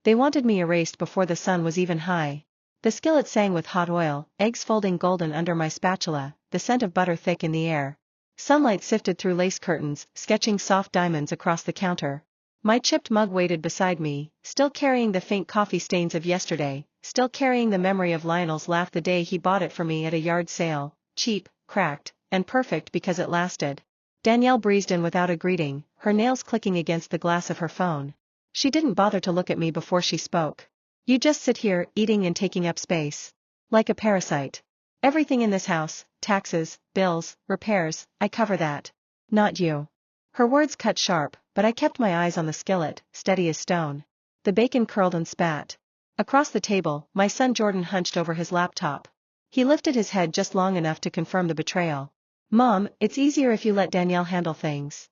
They wanted me erased before the sun was even high. The skillet sang with hot oil, eggs folding golden under my spatula, the scent of butter thick in the air. Sunlight sifted through lace curtains, sketching soft diamonds across the counter. My chipped mug waited beside me, still carrying the faint coffee stains of yesterday, still carrying the memory of Lionel's laugh the day he bought it for me at a yard sale, cheap, cracked, and perfect because it lasted. Danielle breezed in without a greeting, her nails clicking against the glass of her phone. She didn't bother to look at me before she spoke. You just sit here, eating and taking up space. Like a parasite. Everything in this house, taxes, bills, repairs, I cover that. Not you. Her words cut sharp, but I kept my eyes on the skillet, steady as stone. The bacon curled and spat. Across the table, my son Jordan hunched over his laptop. He lifted his head just long enough to confirm the betrayal. Mom, it's easier if you let Danielle handle things.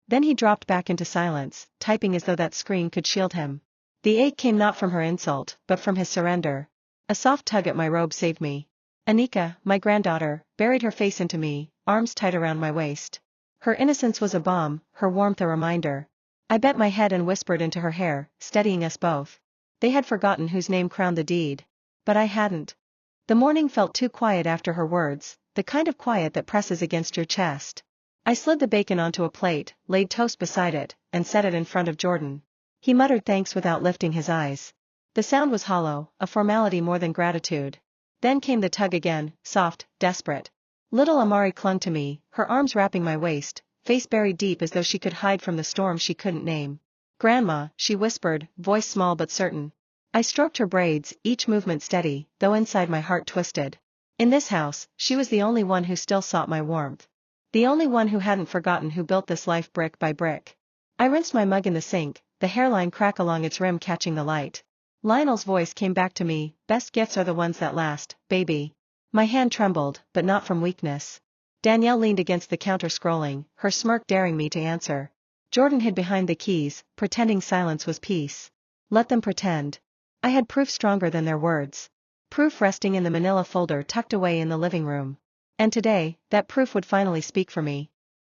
Then he dropped back into silence, typing as though that screen could shield him. The ache came not from her insult, but from his surrender. A soft tug at my robe saved me. Anika, my granddaughter, buried her face into me, arms tight around my waist. Her innocence was a balm, her warmth a reminder. I bent my head and whispered into her hair, steadying us both. They had forgotten whose name crowned the deed. But I hadn't. The morning felt too quiet after her words, the kind of quiet that presses against your chest. I slid the bacon onto a plate, laid toast beside it, and set it in front of Jordan. He muttered thanks without lifting his eyes. The sound was hollow, a formality more than gratitude. Then came the tug again, soft, desperate. Little Amari clung to me, her arms wrapping my waist, face buried deep as though she could hide from the storm she couldn't name. Grandma, she whispered, voice small but certain. I stroked her braids, each movement steady, though inside my heart twisted. In this house, she was the only one who still sought my warmth. The only one who hadn't forgotten who built this life brick by brick. I rinsed my mug in the sink, the hairline crack along its rim catching the light. Lionel's voice came back to me, best gifts are the ones that last, baby. My hand trembled, but not from weakness. Danielle leaned against the counter scrolling, her smirk daring me to answer. Jordan hid behind the keys, pretending silence was peace. Let them pretend. I had proof stronger than their words. Proof resting in the manila folder tucked away in the living room. And today, that proof would finally speak for me.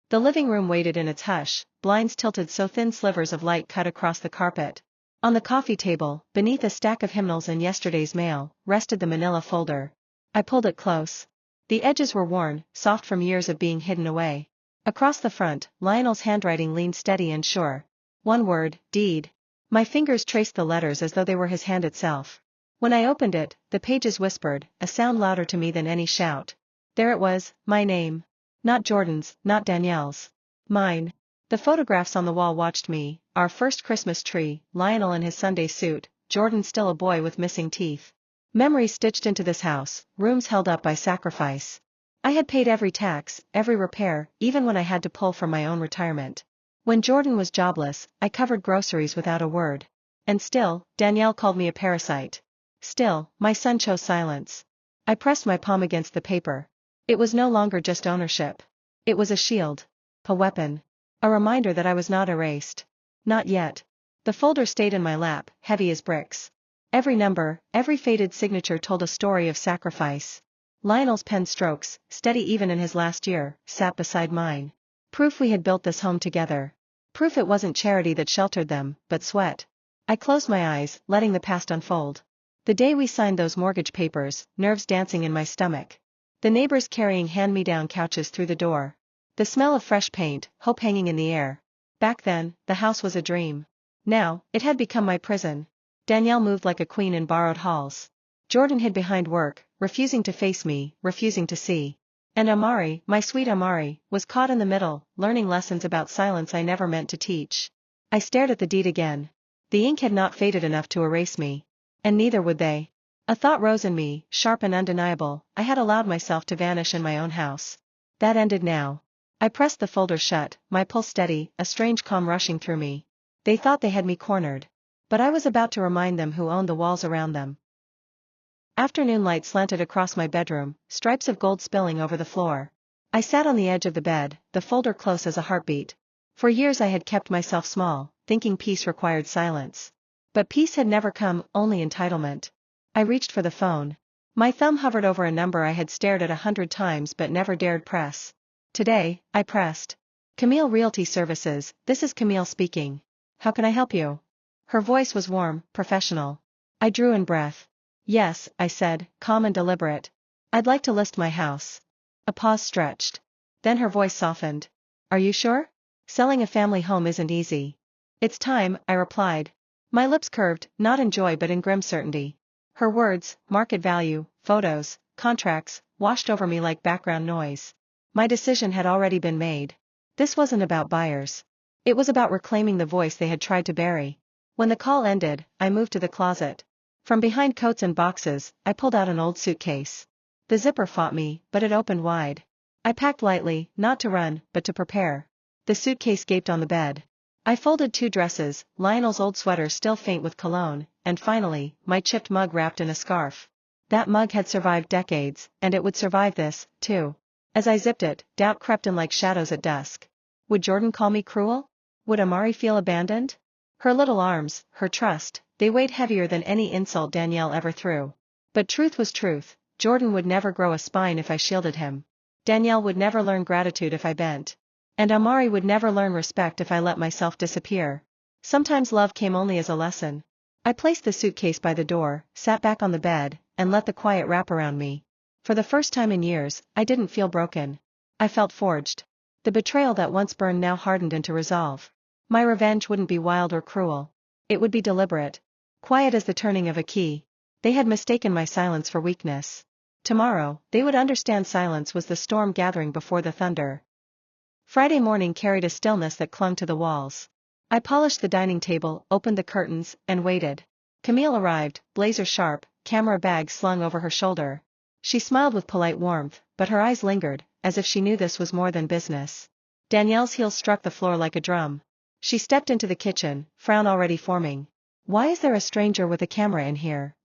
The living room waited in its hush, blinds tilted so thin slivers of light cut across the carpet. On the coffee table, beneath a stack of hymnals and yesterday's mail, rested the manila folder. I pulled it close. The edges were worn, soft from years of being hidden away. Across the front, Lionel's handwriting leaned steady and sure. One word, deed. My fingers traced the letters as though they were his hand itself. When I opened it, the pages whispered, a sound louder to me than any shout. There it was, my name. Not Jordan's, not Danielle's. Mine. The photographs on the wall watched me, our first Christmas tree, Lionel in his Sunday suit, Jordan still a boy with missing teeth. Memories stitched into this house, rooms held up by sacrifice. I had paid every tax, every repair, even when I had to pull from my own retirement. When Jordan was jobless, I covered groceries without a word. And still, Danielle called me a parasite. Still, my son chose silence. I pressed my palm against the paper. It was no longer just ownership. It was a shield. A weapon. A reminder that I was not erased. Not yet. The folder stayed in my lap, heavy as bricks. Every number, every faded signature told a story of sacrifice. Lionel's pen strokes, steady even in his last year, sat beside mine. Proof we had built this home together. Proof it wasn't charity that sheltered them, but sweat. I closed my eyes, letting the past unfold. The day we signed those mortgage papers, nerves dancing in my stomach. The neighbors carrying hand-me-down couches through the door. The smell of fresh paint, hope hanging in the air. Back then, the house was a dream. Now, it had become my prison. Danielle moved like a queen in borrowed halls. Jordan hid behind work, refusing to face me, refusing to see. And Amari, my sweet Amari, was caught in the middle, learning lessons about silence I never meant to teach. I stared at the deed again. The ink had not faded enough to erase me. And neither would they. A thought rose in me, sharp and undeniable. I had allowed myself to vanish in my own house. That ended now. I pressed the folder shut, my pulse steady, a strange calm rushing through me. They thought they had me cornered. But I was about to remind them who owned the walls around them. Afternoon light slanted across my bedroom, stripes of gold spilling over the floor. I sat on the edge of the bed, the folder close as a heartbeat. For years I had kept myself small, thinking peace required silence. But peace had never come, only entitlement. I reached for the phone. My thumb hovered over a number I had stared at 100 times but never dared press. Today, I pressed. Camille Realty Services, this is Camille speaking. How can I help you? Her voice was warm, professional. I drew in breath. Yes, I said, calm and deliberate. I'd like to list my house. A pause stretched. Then her voice softened. Are you sure? Selling a family home isn't easy. It's time, I replied. My lips curved, not in joy but in grim certainty. Her words, market value, photos, contracts, washed over me like background noise. My decision had already been made. This wasn't about buyers. It was about reclaiming the voice they had tried to bury. When the call ended, I moved to the closet. From behind coats and boxes, I pulled out an old suitcase. The zipper fought me, but it opened wide. I packed lightly, not to run, but to prepare. The suitcase gaped on the bed. I folded 2 dresses, Lionel's old sweater still faint with cologne, and finally, my chipped mug wrapped in a scarf. That mug had survived decades, and it would survive this, too. As I zipped it, doubt crept in like shadows at dusk. Would Jordan call me cruel? Would Amari feel abandoned? Her little arms, her trust, they weighed heavier than any insult Danielle ever threw. But truth was truth. Jordan would never grow a spine if I shielded him. Danielle would never learn gratitude if I bent. And Amari would never learn respect if I let myself disappear. Sometimes love came only as a lesson. I placed the suitcase by the door, sat back on the bed, and let the quiet wrap around me. For the first time in years, I didn't feel broken. I felt forged. The betrayal that once burned now hardened into resolve. My revenge wouldn't be wild or cruel. It would be deliberate. Quiet as the turning of a key. They had mistaken my silence for weakness. Tomorrow, they would understand silence was the storm gathering before the thunder. Friday morning carried a stillness that clung to the walls. I polished the dining table, opened the curtains, and waited. Camille arrived, blazer sharp, camera bag slung over her shoulder. She smiled with polite warmth, but her eyes lingered, as if she knew this was more than business. Danielle's heels struck the floor like a drum. She stepped into the kitchen, frown already forming. Why is there a stranger with a camera in here?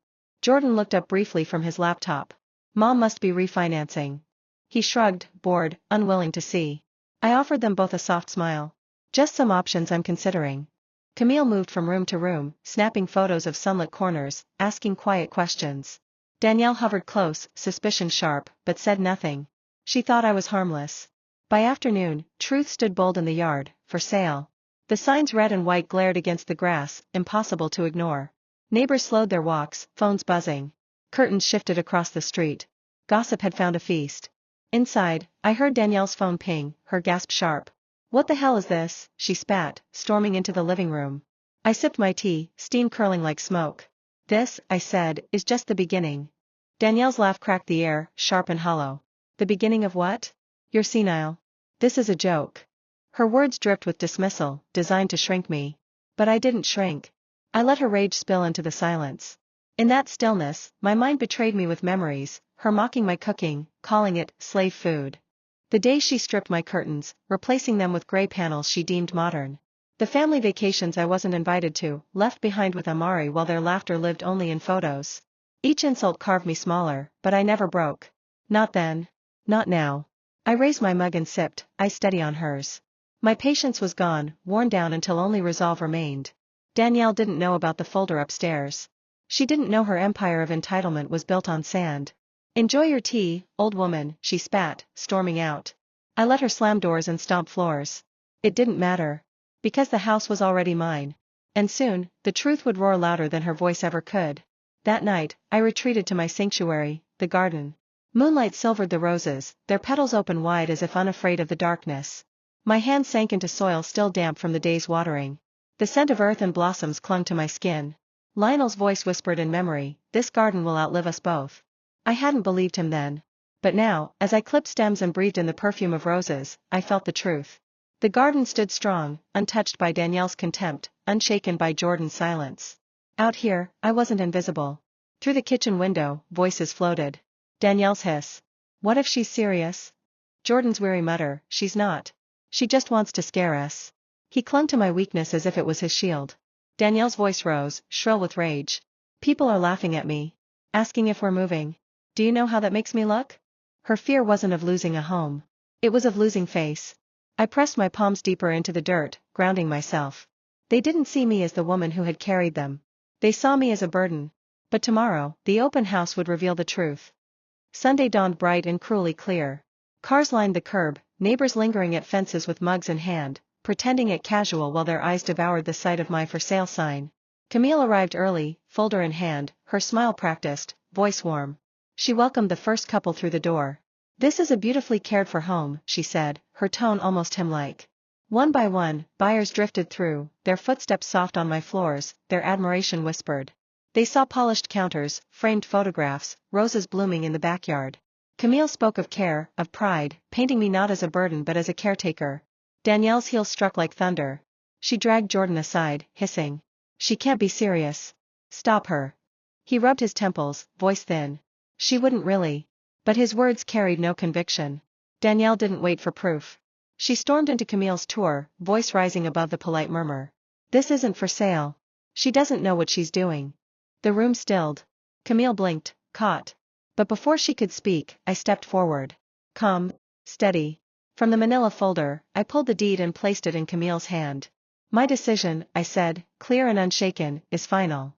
Jordan looked up briefly from his laptop. Mom must be refinancing. He shrugged, bored, unwilling to see. I offered them both a soft smile. Just some options I'm considering. Camille moved from room to room, snapping photos of sunlit corners, asking quiet questions. Danielle hovered close, suspicion sharp, but said nothing. She thought I was harmless. By afternoon, Truth stood bold in the yard, for sale. The signs red and white glared against the grass, impossible to ignore. Neighbors slowed their walks, phones buzzing. Curtains shifted across the street. Gossip had found a feast. Inside, I heard Danielle's phone ping, her gasp sharp. What the hell is this? She spat, storming into the living room. I sipped my tea, steam curling like smoke. This, I said, is just the beginning. Danielle's laugh cracked the air, sharp and hollow. The beginning of what? You're senile. This is a joke. Her words dripped with dismissal, designed to shrink me. But I didn't shrink. I let her rage spill into the silence. In that stillness, my mind betrayed me with memories, her mocking my cooking, calling it slave food. The day she stripped my curtains, replacing them with gray panels she deemed modern. The family vacations I wasn't invited to, left behind with Amari while their laughter lived only in photos. Each insult carved me smaller, but I never broke. Not then. Not now. I raised my mug and sipped, eyes steady on hers. My patience was gone, worn down until only resolve remained. Danielle didn't know about the folder upstairs. She didn't know her empire of entitlement was built on sand. Enjoy your tea, old woman, she spat, storming out. I let her slam doors and stomp floors. It didn't matter. Because the house was already mine. And soon, the truth would roar louder than her voice ever could. That night, I retreated to my sanctuary, the garden. Moonlight silvered the roses, their petals open wide as if unafraid of the darkness. My hands sank into soil still damp from the day's watering. The scent of earth and blossoms clung to my skin. Lionel's voice whispered in memory, this garden will outlive us both. I hadn't believed him then. But now, as I clipped stems and breathed in the perfume of roses, I felt the truth. The garden stood strong, untouched by Danielle's contempt, unshaken by Jordan's silence. Out here, I wasn't invisible. Through the kitchen window, voices floated. Danielle's hiss. What if she's serious? Jordan's weary mutter, she's not. She just wants to scare us. He clung to my weakness as if it was his shield. Danielle's voice rose, shrill with rage. People are laughing at me. Asking if we're moving. Do you know how that makes me look? Her fear wasn't of losing a home. It was of losing face. I pressed my palms deeper into the dirt, grounding myself. They didn't see me as the woman who had carried them. They saw me as a burden. But tomorrow, the open house would reveal the truth. Sunday dawned bright and cruelly clear. Cars lined the curb, neighbors lingering at fences with mugs in hand, pretending it casual while their eyes devoured the sight of my for sale sign. Camille arrived early, folder in hand, her smile practiced, voice warm. She welcomed the first couple through the door. "This is a beautifully cared for home," she said, her tone almost hymn-like. One by one, buyers drifted through, their footsteps soft on my floors, their admiration whispered. They saw polished counters, framed photographs, roses blooming in the backyard. Camille spoke of care, of pride, painting me not as a burden but as a caretaker. Danielle's heels struck like thunder. She dragged Jordan aside, hissing. "She can't be serious. Stop her." He rubbed his temples, voice thin. "She wouldn't really." But his words carried no conviction. Danielle didn't wait for proof. She stormed into Camille's tour, voice rising above the polite murmur. "This isn't for sale. She doesn't know what she's doing." The room stilled. Camille blinked, caught. But before she could speak, I stepped forward. Calm, steady. From the manila folder, I pulled the deed and placed it in Camille's hand. "My decision," I said, clear and unshaken, "is final."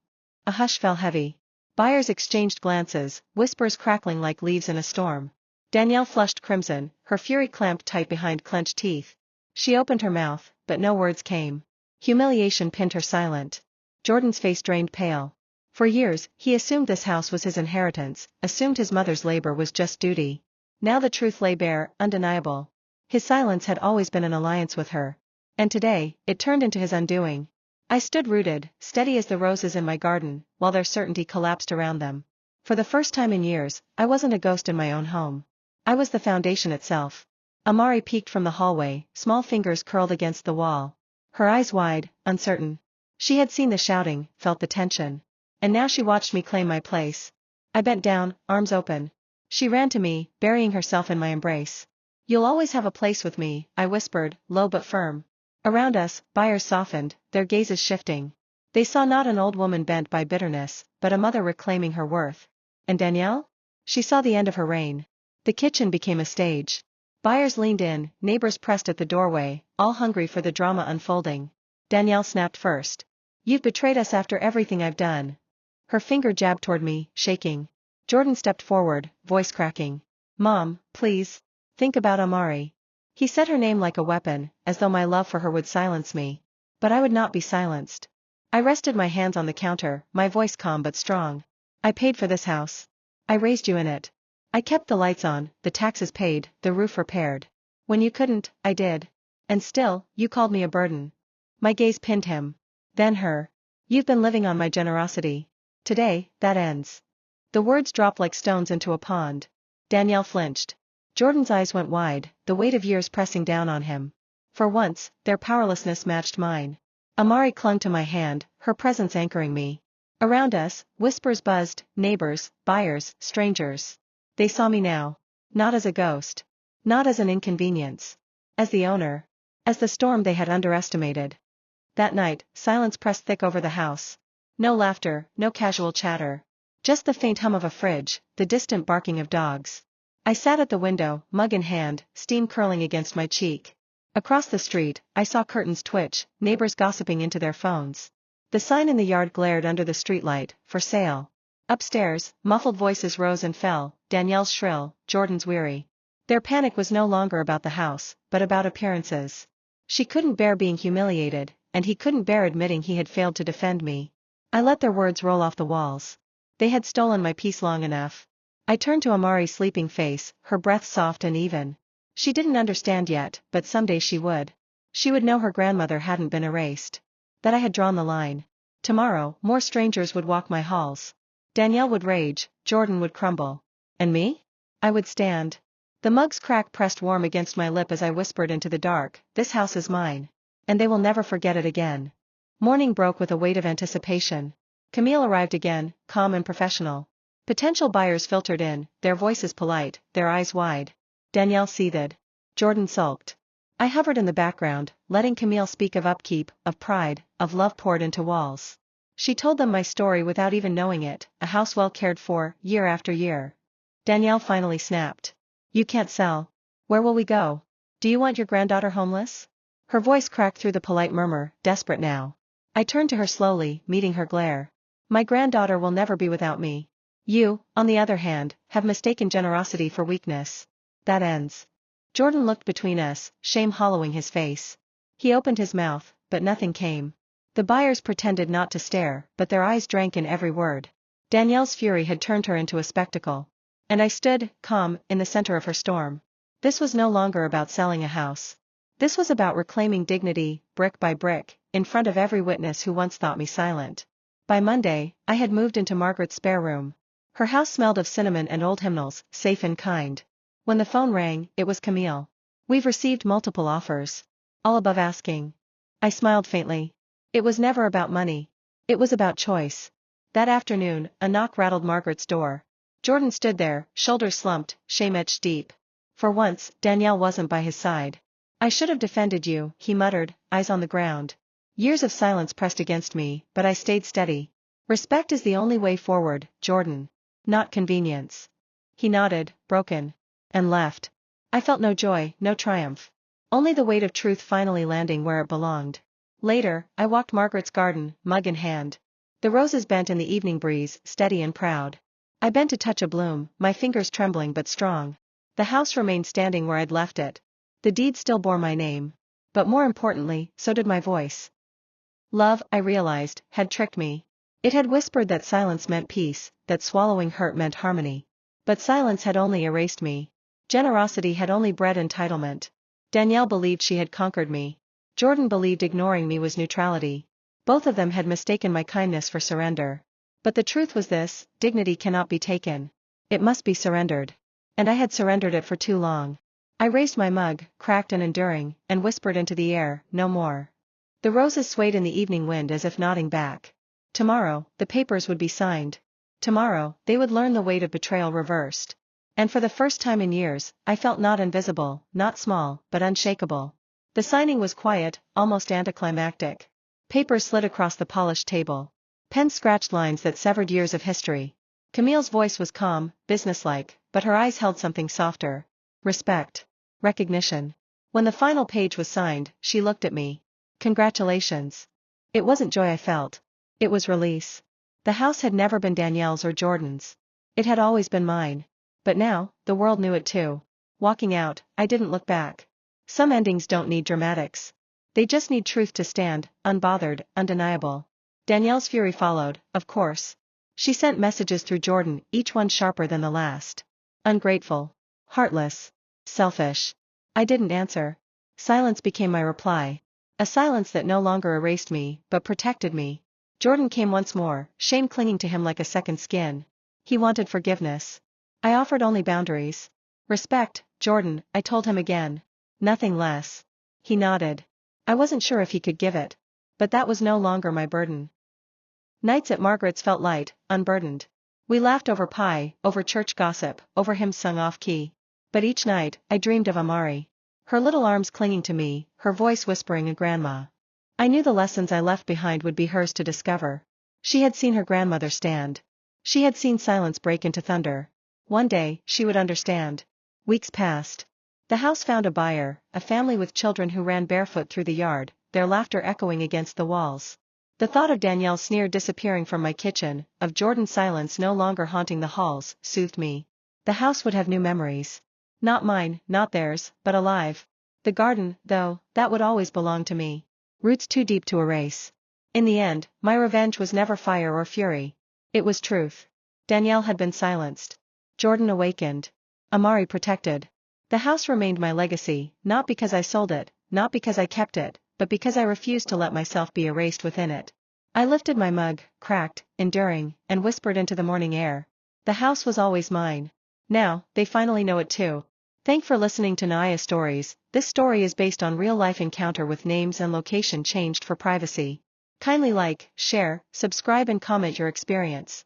A hush fell heavy. Buyers exchanged glances, whispers crackling like leaves in a storm. Danielle flushed crimson, her fury clamped tight behind clenched teeth. She opened her mouth, but no words came. Humiliation pinned her silent. Jordan's face drained pale. For years, he assumed this house was his inheritance, assumed his mother's labor was just duty. Now the truth lay bare, undeniable. His silence had always been an alliance with her. And today, it turned into his undoing. I stood rooted, steady as the roses in my garden, while their certainty collapsed around them. For the first time in years, I wasn't a ghost in my own home. I was the foundation itself. Amari peeked from the hallway, small fingers curled against the wall. Her eyes wide, uncertain. She had seen the shouting, felt the tension. And now she watched me claim my place. I bent down, arms open. She ran to me, burying herself in my embrace. "You'll always have a place with me," I whispered, low but firm. Around us, buyers softened, their gazes shifting. They saw not an old woman bent by bitterness, but a mother reclaiming her worth. And Danielle? She saw the end of her reign. The kitchen became a stage. Buyers leaned in, neighbors pressed at the doorway, all hungry for the drama unfolding. Danielle snapped first. "You've betrayed us after everything I've done." Her finger jabbed toward me, shaking. Jordan stepped forward, voice cracking. "Mom, please. Think about Amari." He said her name like a weapon, as though my love for her would silence me. But I would not be silenced. I rested my hands on the counter, my voice calm but strong. "I paid for this house. I raised you in it. I kept the lights on, the taxes paid, the roof repaired. When you couldn't, I did. And still, you called me a burden." My gaze pinned him. Then her. "You've been living on my generosity. Today, that ends." The words dropped like stones into a pond. Danielle flinched. Jordan's eyes went wide, the weight of years pressing down on him. For once, their powerlessness matched mine. Amari clung to my hand, her presence anchoring me. Around us, whispers buzzed, neighbors, buyers, strangers. They saw me now. Not as a ghost. Not as an inconvenience. As the owner. As the storm they had underestimated. That night, silence pressed thick over the house. No laughter, no casual chatter. Just the faint hum of a fridge, the distant barking of dogs. I sat at the window, mug in hand, steam curling against my cheek. Across the street, I saw curtains twitch, neighbors gossiping into their phones. The sign in the yard glared under the streetlight, "For sale." Upstairs, muffled voices rose and fell, Danielle's shrill, Jordan's weary. Their panic was no longer about the house, but about appearances. She couldn't bear being humiliated, and he couldn't bear admitting he had failed to defend me. I let their words roll off the walls. They had stolen my peace long enough. I turned to Amari's sleeping face, her breath soft and even. She didn't understand yet, but someday she would. She would know her grandmother hadn't been erased. That I had drawn the line. Tomorrow, more strangers would walk my halls. Danielle would rage, Jordan would crumble. And me? I would stand. The mug's crack pressed warm against my lip as I whispered into the dark, "This house is mine. And they will never forget it again." Morning broke with a weight of anticipation. Camille arrived again, calm and professional. Potential buyers filtered in, their voices polite, their eyes wide. Danielle seethed. Jordan sulked. I hovered in the background, letting Camille speak of upkeep, of pride, of love poured into walls. She told them my story without even knowing it, a house well cared for, year after year. Danielle finally snapped. "You can't sell. Where will we go? Do you want your granddaughter homeless?" Her voice cracked through the polite murmur, desperate now. I turned to her slowly, meeting her glare. "My granddaughter will never be without me. You, on the other hand, have mistaken generosity for weakness. That ends." Jordan looked between us, shame hollowing his face. He opened his mouth, but nothing came. The buyers pretended not to stare, but their eyes drank in every word. Danielle's fury had turned her into a spectacle. And I stood, calm, in the center of her storm. This was no longer about selling a house. This was about reclaiming dignity, brick by brick, in front of every witness who once thought me silent. By Monday, I had moved into Margaret's spare room. Her house smelled of cinnamon and old hymnals, safe and kind. When the phone rang, it was Camille. We've received multiple offers. All above asking. I smiled faintly. It was never about money. It was about choice. That afternoon, a knock rattled Margaret's door. Jordan stood there, shoulders slumped, shame etched deep. For once, Danielle wasn't by his side. I should have defended you, he muttered, eyes on the ground. Years of silence pressed against me, but I stayed steady. Respect is the only way forward, Jordan. Not convenience. He nodded, broken. And left. I felt no joy, no triumph. Only the weight of truth finally landing where it belonged. Later, I walked Margaret's garden, mug in hand. The roses bent in the evening breeze, steady and proud. I bent to touch a bloom, my fingers trembling but strong. The house remained standing where I'd left it. The deed still bore my name. But more importantly, so did my voice. Love, I realized, had tricked me. It had whispered that silence meant peace, that swallowing hurt meant harmony. But silence had only erased me. Generosity had only bred entitlement. Danielle believed she had conquered me. Jordan believed ignoring me was neutrality. Both of them had mistaken my kindness for surrender. But the truth was this: dignity cannot be taken. It must be surrendered. And I had surrendered it for too long. I raised my mug, cracked and enduring, and whispered into the air, no more. The roses swayed in the evening wind as if nodding back. Tomorrow, the papers would be signed. Tomorrow, they would learn the weight of betrayal reversed. And for the first time in years, I felt not invisible, not small, but unshakable. The signing was quiet, almost anticlimactic. Papers slid across the polished table. Pens scratched lines that severed years of history. Camille's voice was calm, businesslike, but her eyes held something softer. Respect. Recognition. When the final page was signed, she looked at me. Congratulations. It wasn't joy I felt. It was release. The house had never been Danielle's or Jordan's. It had always been mine. But now, the world knew it too. Walking out, I didn't look back. Some endings don't need dramatics. They just need truth to stand, unbothered, undeniable. Danielle's fury followed, of course. She sent messages through Jordan, each one sharper than the last. Ungrateful. Heartless. Selfish. I didn't answer. Silence became my reply. A silence that no longer erased me, but protected me. Jordan came once more, shame clinging to him like a second skin. He wanted forgiveness. I offered only boundaries. Respect, Jordan, I told him again. Nothing less. He nodded. I wasn't sure if he could give it. But that was no longer my burden. Nights at Margaret's felt light, unburdened. We laughed over pie, over church gossip, over hymns sung off-key. But each night, I dreamed of Amari. Her little arms clinging to me, her voice whispering a grandma. I knew the lessons I left behind would be hers to discover. She had seen her grandmother stand. She had seen silence break into thunder. One day, she would understand. Weeks passed. The house found a buyer, a family with children who ran barefoot through the yard, their laughter echoing against the walls. The thought of Danielle's sneer disappearing from my kitchen, of Jordan's silence no longer haunting the halls, soothed me. The house would have new memories. Not mine, not theirs, but alive. The garden, though, that would always belong to me. Roots too deep to erase. In the end, my revenge was never fire or fury. It was truth. Danielle had been silenced. Jordan awakened. Amari protected. The house remained my legacy, not because I sold it, not because I kept it, but because I refused to let myself be erased within it. I lifted my mug, cracked, enduring, and whispered into the morning air. The house was always mine. Now, they finally know it too. Thanks for listening to Naya Stories. This story is based on real-life encounter with names and location changed for privacy. Kindly like, share, subscribe and comment your experience.